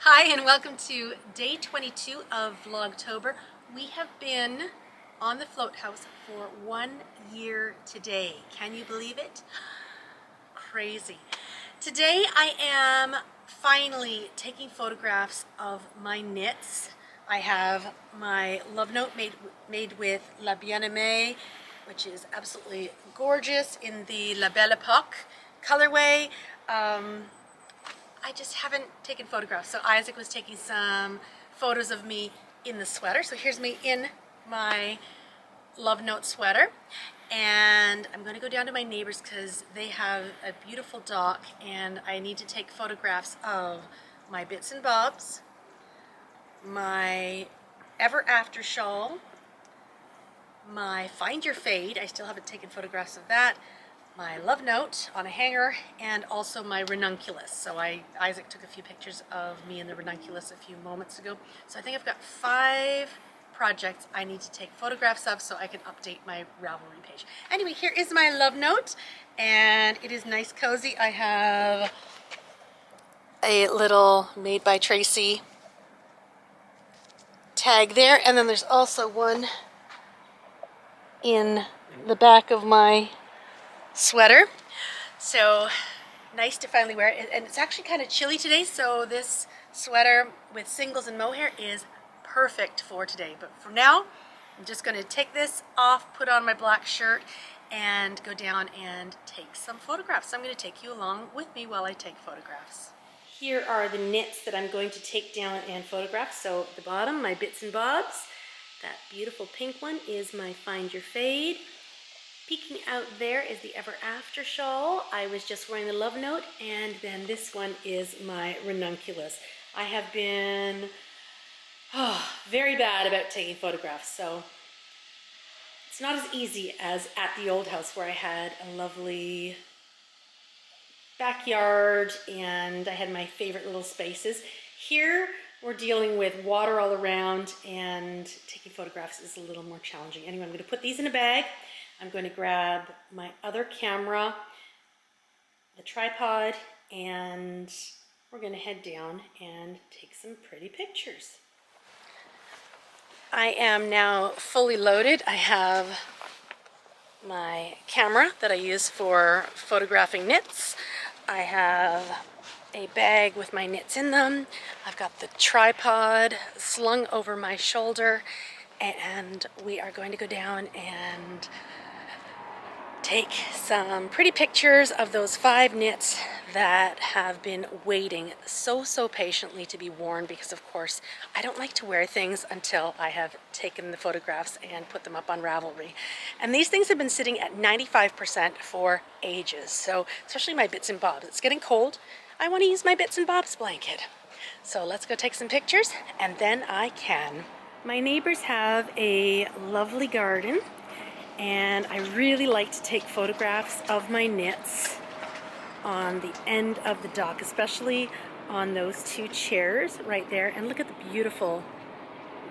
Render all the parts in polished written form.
Hi and welcome to day 22 of Vlogtober. We have been on the float house for 1 year today. Can you believe it? Crazy. Today I am finally taking photographs of my knits. I have my love note made with La Bien-Aimée, which is absolutely gorgeous in the La Belle Epoque colorway. I just haven't taken photographs. So Isaac was taking some photos of me in the sweater. So here's me in my Love Note sweater. And I'm going to go down to my neighbors because they have a beautiful dock and I need to take photographs of my bits and bobs, my Ever After shawl, my Find Your Fade, I still haven't taken photographs of that, my love note on a hanger, and also my ranunculus. So Isaac took a few pictures of me in the ranunculus a few moments ago. So I think I've got 5 projects I need to take photographs of so I can update my Ravelry page. Anyway, here is my love note, and it is nice cozy. I have a little Made by Tracy tag there, and then there's also one in the back of my sweater. So nice to finally wear it, and it's actually kind of chilly today, so this sweater with singles and mohair is perfect for today. But for now, I'm just going to take this off, put on my black shirt, and go down and take some photographs. So I'm going to take you along with me while I take photographs. Here are the knits that I'm going to take down and photograph. So at the bottom, my bits and bobs. That beautiful pink one is my Find Your Fade. Peeking out there is the Ever After shawl. I was just wearing the love note, and then this one is my ranunculus. I have been very bad about taking photographs, so it's not as easy as at the old house where I had a lovely backyard and I had my favorite little spaces. Here we're dealing with water all around and taking photographs is a little more challenging. Anyway, I'm going to put these in a bag. I'm going to grab my other camera, the tripod, and we're going to head down and take some pretty pictures. I am now fully loaded. I have my camera that I use for photographing knits. I have a bag with my knits in them. I've got the tripod slung over my shoulder, and we are going to go down and take some pretty pictures of those 5 knits that have been waiting so patiently to be worn, because of course I don't like to wear things until I have taken the photographs and put them up on Ravelry. And these things have been sitting at 95% for ages, so especially my bits and bobs. It's getting cold. I want to use my bits and bobs blanket. So let's go take some pictures and then I can. My neighbors have a lovely garden, and I really like to take photographs of my knits on the end of the dock, especially on those 2 chairs right there. And look at the beautiful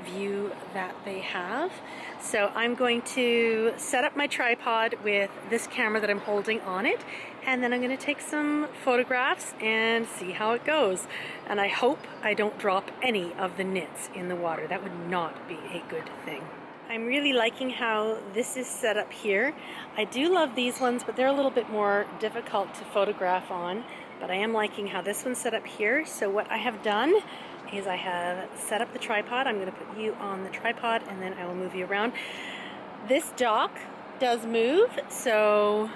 view that they have. So I'm going to set up my tripod with this camera that I'm holding on it, and then I'm going to take some photographs and see how it goes. And I hope I don't drop any of the knits in the water. That would not be a good thing. I'm really liking how this is set up here. I do love these ones, but they're a little bit more difficult to photograph on, but I am liking how this one's set up here. So what I have done is I have set up the tripod. I'm going to put you on the tripod and then I will move you around. This dock does move, so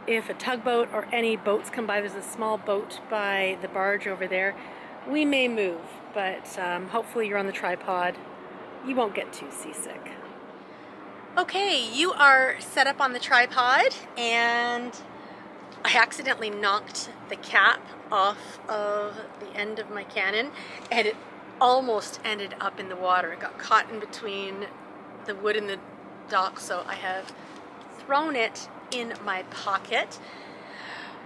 if a tugboat or any boats come by, there's a small boat by the barge over there, we may move, but hopefully you're on the tripod. You won't get too seasick. Okay, you are set up on the tripod, and I accidentally knocked the cap off of the end of my Canon, and it almost ended up in the water. It got caught in between the wood and the dock, so I have thrown it in my pocket.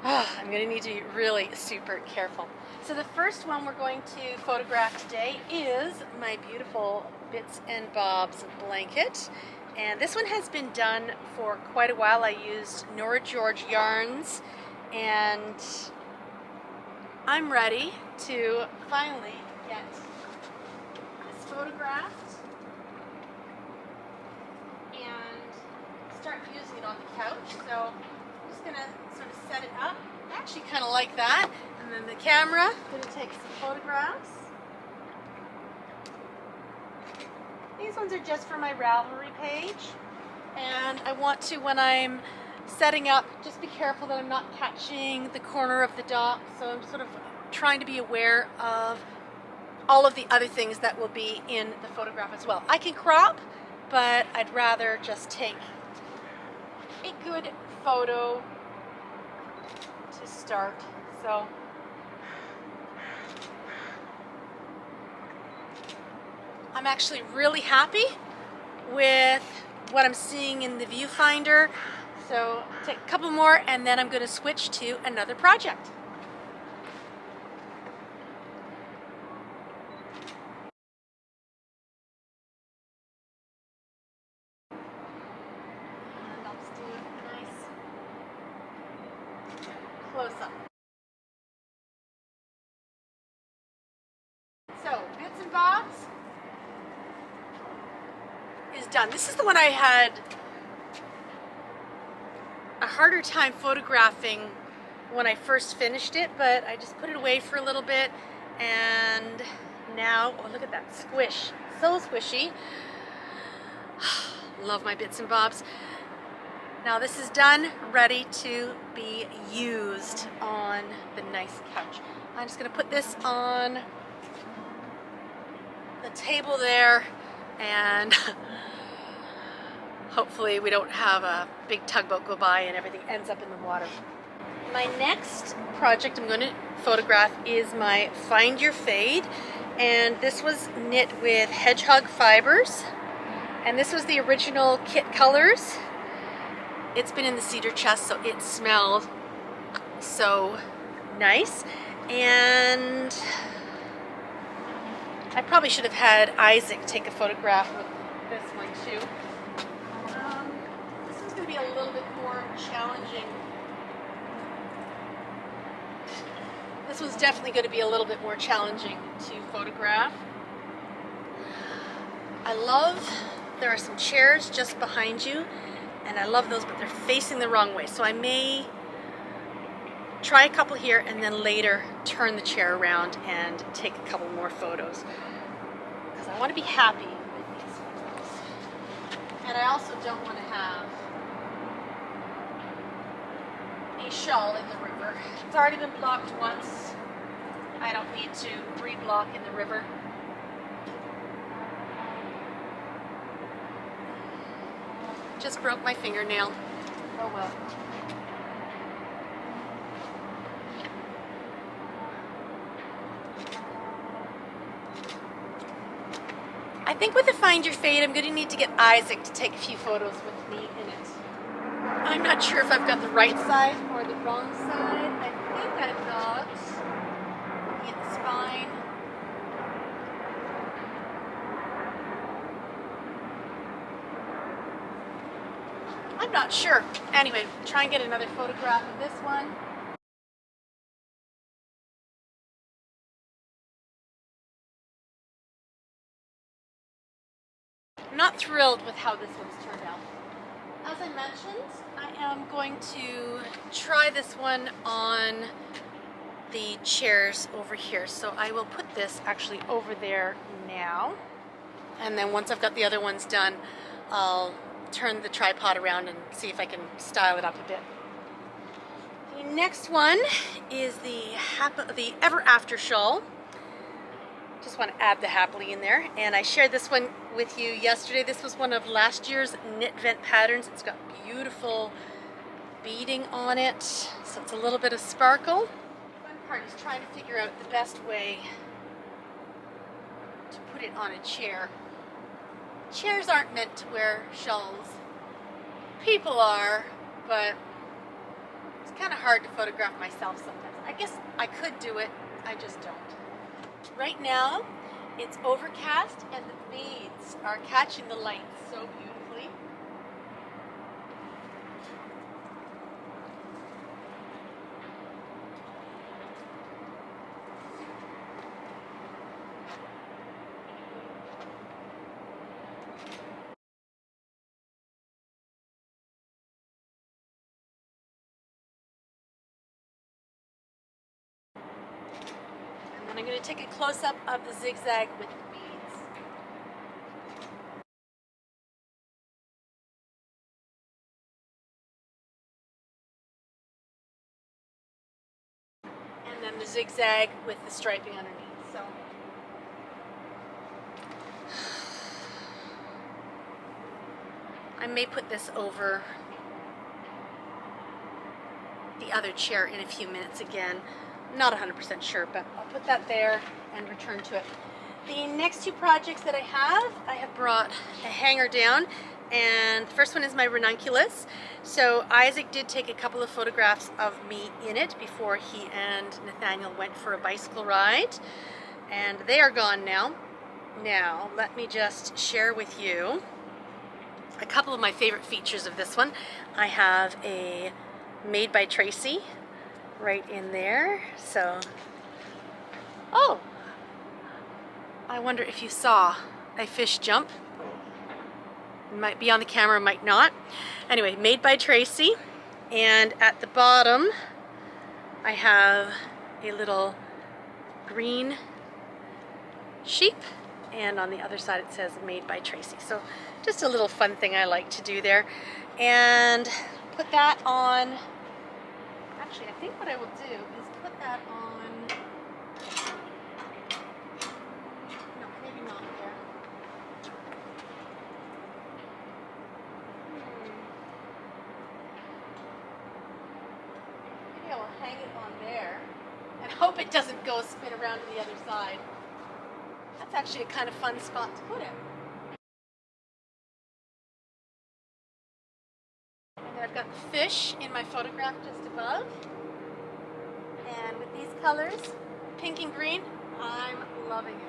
I'm going to need to be really super careful. So the first one we're going to photograph today is my beautiful Bits and Bobs blanket. And this one has been done for quite a while. I used Nora George yarns, and I'm ready to finally get this photographed and start using it on the couch. So I'm just gonna sort of set it up. I actually kind of like that. And then the camera, I'm gonna take some photographs. These ones are just for my Ravelry page. And I want to, when I'm setting up, just be careful that I'm not catching the corner of the dock. So I'm sort of trying to be aware of all of the other things that will be in the photograph as well. I can crop, but I'd rather just take a good photo to start. So I'm actually really happy with what I'm seeing in the viewfinder. So take a couple more and then I'm going to switch to another project. And I'll just do a nice close-up. So, bits and bobs is done. This is the one I had a harder time photographing when I first finished it, but I just put it away for a little bit, and now, oh, look at that squish. So squishy. Love my bits and bobs. Now this is done, ready to be used on the nice couch. I'm just going to put this on the table there, and hopefully we don't have a big tugboat go by and everything ends up in the water. My next project I'm going to photograph is my Find Your Fade, and this was knit with hedgehog fibers, and this was the original kit colors. It's been in the cedar chest, so it smelled so nice, and I probably should have had Isaac take a photograph with this one too. This one's going to be a little bit more challenging. This one's definitely going to be a little bit more challenging to photograph. I love, there are some chairs just behind you, and I love those, but they're facing the wrong way. So I may try a couple here and then later turn the chair around and take a couple more photos, because I want to be happy with these photos. And I also don't want to have a shawl in the river. It's already been blocked once. I don't need to re-block in the river. Just broke my fingernail. Oh well. I think with the Find Your Fade, I'm going to need to get Isaac to take a few photos with me in it. I'm not sure if I've got the right side or the wrong side. I think I've got, looking at the spine, I'm not sure. Anyway, try and get another photograph of this one. I'm not thrilled with how this one's turned out. As I mentioned, I am going to try this one on the chairs over here. So I will put this actually over there now. And then once I've got the other ones done, I'll turn the tripod around and see if I can style it up a bit. The next one is the Ever After shawl. Just want to add the happily in there, and I shared this one with you yesterday. This was one of last year's knit vent patterns. It's got beautiful beading on it, so it's a little bit of sparkle. One part is trying to figure out the best way to put it on a chair. Chairs aren't meant to wear shawls. People are, but it's kind of hard to photograph myself sometimes. I guess I could do it, I just don't. Right now, it's overcast and the beads are catching the light so beautifully. I'm going to take a close-up of the zigzag with the beads. And then the zigzag with the striping underneath. So I may put this over the other chair in a few minutes again. I'm not 100% sure, but I'll put that there and return to it. The next two projects that I have brought a hanger down, and the first one is my ranunculus. So Isaac did take a couple of photographs of me in it before he and Nathaniel went for a bicycle ride, and they are gone now. Now, let me just share with you a couple of my favorite features of this one. I have a Made by Tracy right in there. So, oh, I wonder if you saw a fish jump. It might be on the camera, might not. Anyway, Made by Tracy. And at the bottom, I have a little green sheep. And on the other side it says Made by Tracy. So just a little fun thing I like to do there. And put that on, actually I think what I will do is put that on, no, maybe not there. Maybe I will hang it on there and hope it doesn't go spin around to the other side. That's actually a kind of fun spot to put it. And then I've got the fish in my photograph just above. And with these colors, pink and green, I'm loving it.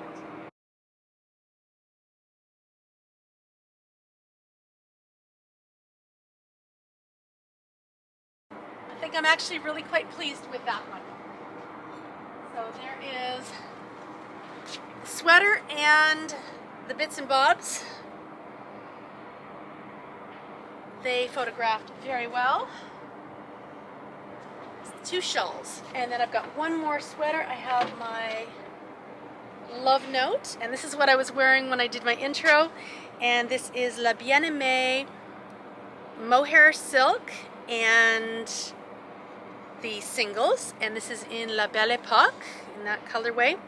I think I'm actually really quite pleased with that one. So there is the sweater and the bits and bobs. They photographed very well. It's 2 shawls. And then I've got one more sweater. I have my love note. And this is what I was wearing when I did my intro. And this is La Bien-Aimée mohair silk and the singles. And this is in La Belle Epoque, in that colorway.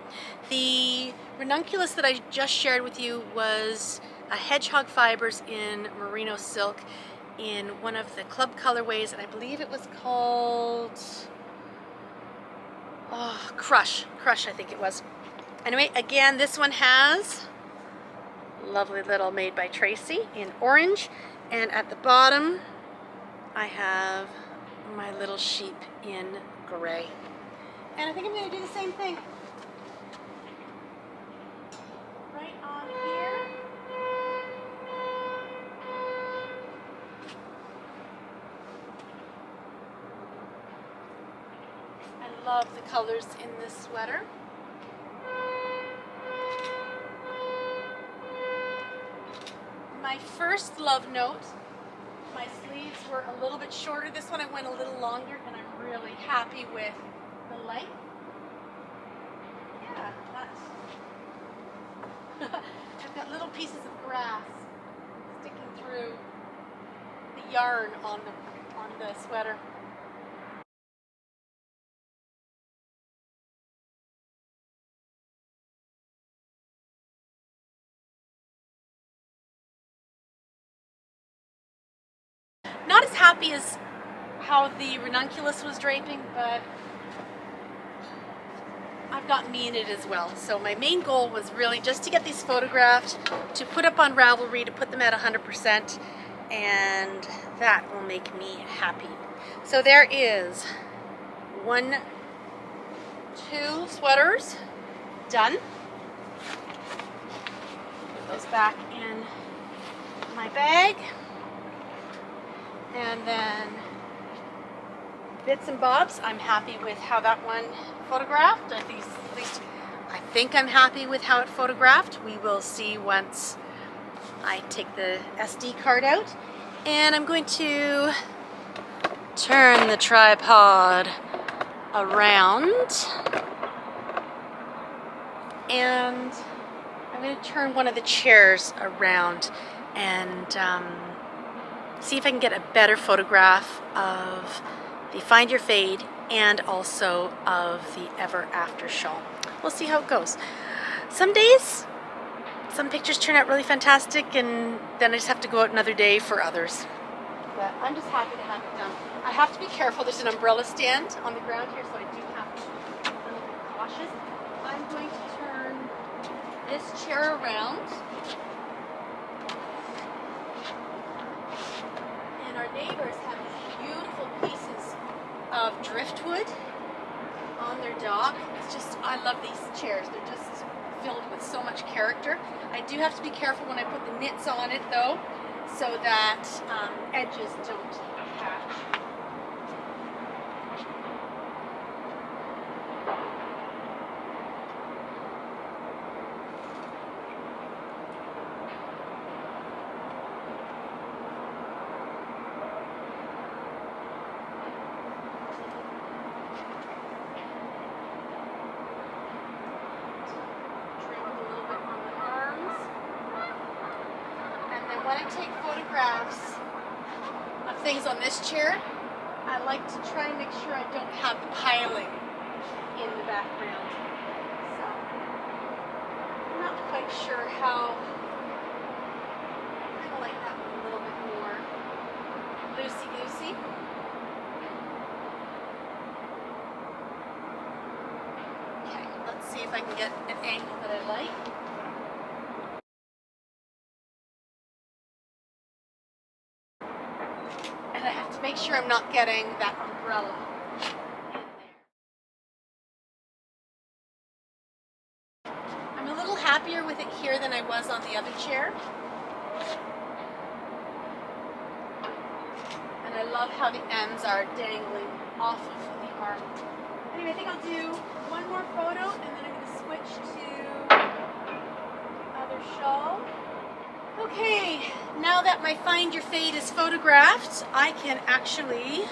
The ranunculus that I just shared with you was a hedgehog fibers in merino silk in one of the club colorways, and I believe it was called Crush I think it was. Anyway, again, this one has lovely little Made by Tracy in orange, and at the bottom I have my little sheep in gray. And I think I'm going to do the same thing right on here. I love the colors in this sweater. My first love note, my sleeves were a little bit shorter. This one I went a little longer, and I'm really happy with the length. Yeah, that's I've got little pieces of grass sticking through the yarn on the sweater. Not as happy as how the ranunculus was draping, but I've got me in it as well. So my main goal was really just to get these photographed, to put up on Ravelry, to put them at 100%, and that will make me happy. So there is 1, 2 sweaters done. Put those back in my bag. And then bits and bobs, I'm happy with how that one photographed. At least I think I'm happy with how it photographed. We will see once I take the SD card out. And I'm going to turn the tripod around and I'm going to turn one of the chairs around and see if I can get a better photograph of the Find Your Fade and also of the Ever After shawl. We'll see how it goes. Some days, some pictures turn out really fantastic, and then I just have to go out another day for others. But I'm just happy to have it done. I have to be careful. There's an umbrella stand on the ground here, so I do have to be a little bit cautious. I'm going to turn this chair around. And our neighbors have these beautiful pieces of driftwood on their dock. It's just, I love these chairs. They're just filled with so much character. I do have to be careful when I put the knits on it though, so that edges don't catch. When I take photographs of things on this chair, I like to try and make sure I don't have piling in the background. So I'm not quite sure how. I kind of like that one a little bit more loosey-goosey. Okay, let's see if I can get an angle that I like. I have to make sure I'm not getting that umbrella in there. I'm a little happier with it here than I was on the other chair. And I love how the ends are dangling off of the arm. Anyway, I think I'll do one more photo and then I'm going to switch to the other shawl. Okay, now that my Find Your Fade is photographed, I can actually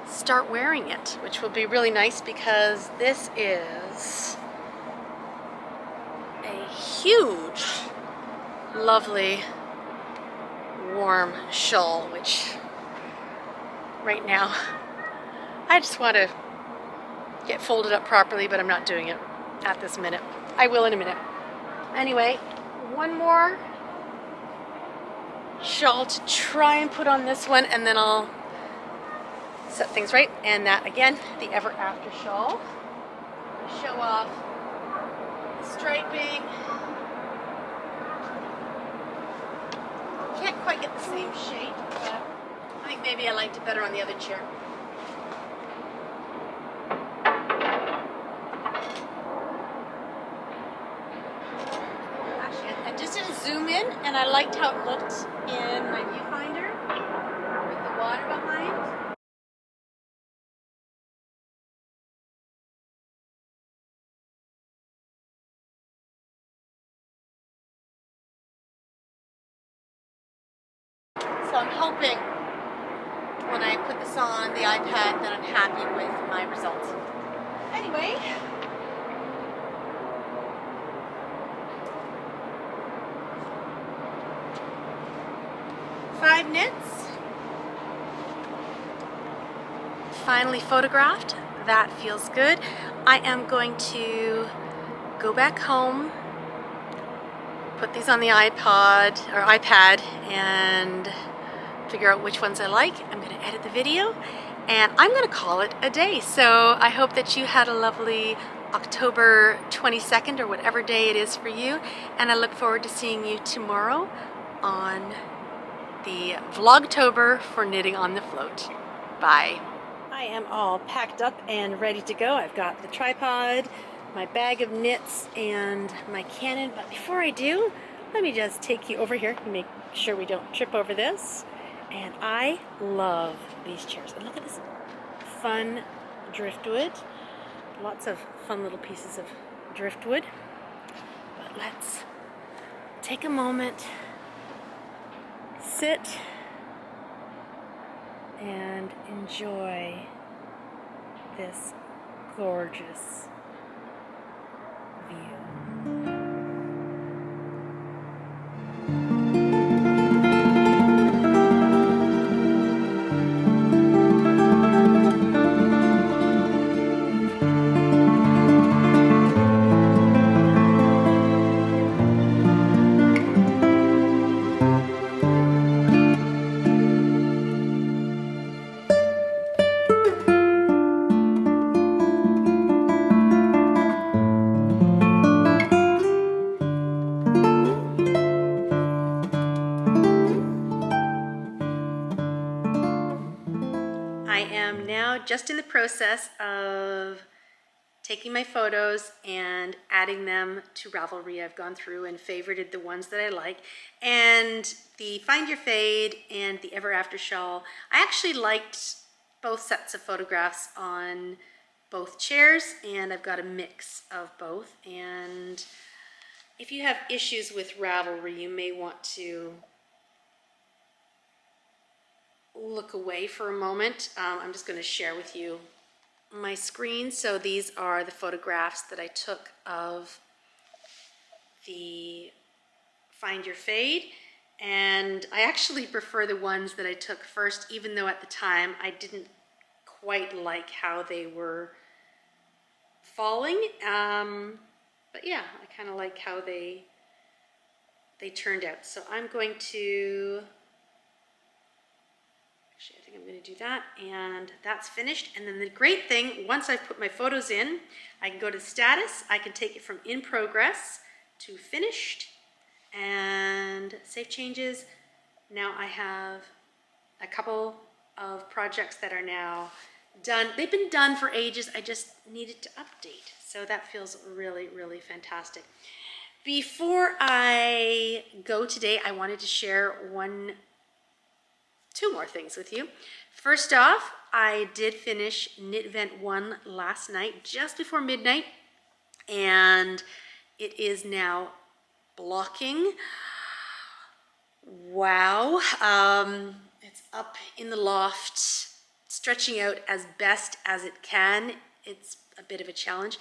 start wearing it, which will be really nice because this is a huge, lovely, warm shawl, which right now I just want to get folded up properly, but I'm not doing it at this minute. I will in a minute. Anyway, one more shawl to try and put on this one, and then I'll set things right. And that again, the Ever After shawl. Show off the striping. Can't quite get the same shape, but I think maybe I liked it better on the other chair. Just did a zoom in, and I liked how it looked in my viewfinder with the water behind. So I'm hoping when I put this on the iPad that I'm happy with my results. Anyway, five knits, finally photographed. That feels good. I am going to go back home, put these on the iPad and figure out which ones I like. I'm going to edit the video and I'm going to call it a day. So I hope that you had a lovely October 22nd or whatever day it is for you, and I look forward to seeing you tomorrow on the Vlogtober for Knitting on the Float. Bye. I am all packed up and ready to go. I've got the tripod, my bag of knits, and my Canon. But before I do, let me just take you over here and make sure we don't trip over this. And I love these chairs. And look at this fun driftwood. Lots of fun little pieces of driftwood. But let's take a moment, sit, and enjoy this gorgeous just in the process of taking my photos and adding them to Ravelry. I've gone through and favorited the ones that I like. And the Find Your Fade and the Ever After shawl, I actually liked both sets of photographs on both chairs, and I've got a mix of both. And if you have issues with Ravelry, you may want to look away for a moment. I'm just going to share with you my screen. So these are the photographs that I took of the Find Your Fade, and I actually prefer the ones that I took first, even though at the time I didn't quite like how they were falling, but yeah, I kind of like how they turned out. So I'm going to actually, I think I'm going to do that, and that's finished. And then the great thing, once I've put my photos in, I can go to status, I can take it from in progress to finished, and save changes. Now I have a couple of projects that are now done. They've been done for ages, I just needed to update. So that feels really, really fantastic. Before I go today, I wanted to share two more things with you. First off, I did finish Knit Event 1 last night, just before midnight, and it is now blocking. Wow. It's up in the loft, stretching out as best as it can. It's a bit of a challenge.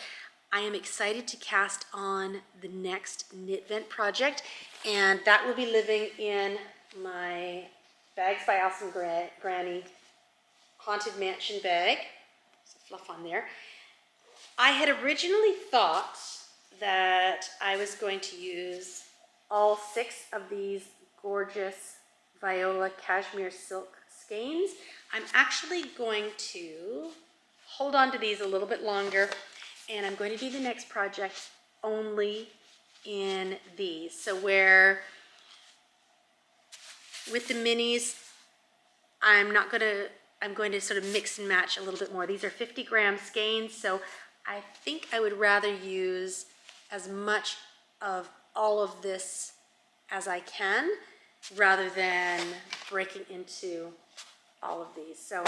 I am excited to cast on the next Knit Event project, and that will be living in my Bags by Alison Granny Haunted Mansion bag. There's a fluff on there. I had originally thought that I was going to use all 6 of these gorgeous Viola cashmere silk skeins. I'm actually going to hold on to these a little bit longer, and I'm going to do the next project only in these. So where with the minis, I'm going to sort of mix and match a little bit more. These are 50-gram skeins, so I think I would rather use as much of all of this as I can, rather than breaking into all of these. So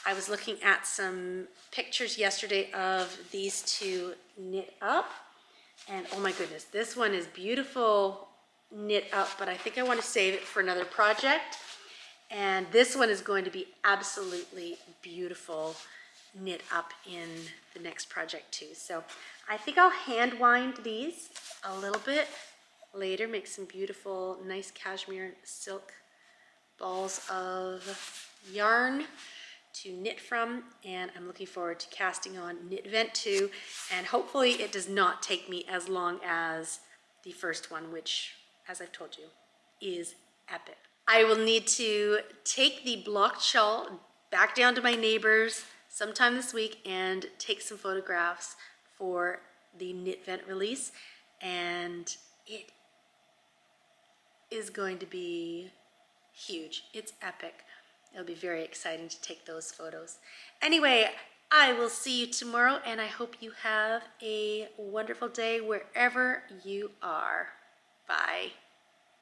I was looking at some pictures yesterday of these two knit up, and oh my goodness, this one is beautiful knit up, but I think I want to save it for another project. And this one is going to be absolutely beautiful knit up in the next project too. So I think I'll hand wind these a little bit later, make some beautiful, nice cashmere silk balls of yarn to knit from, and I'm looking forward to casting on Knit Event 2, and hopefully it does not take me as long as the first one, which, as I've told you, is epic. I will need to take the blocked shawl back down to my neighbors sometime this week and take some photographs for the Knit Event release, and it is going to be huge. It's epic. It'll be very exciting to take those photos. Anyway, I will see you tomorrow, and I hope you have a wonderful day wherever you are. Bye.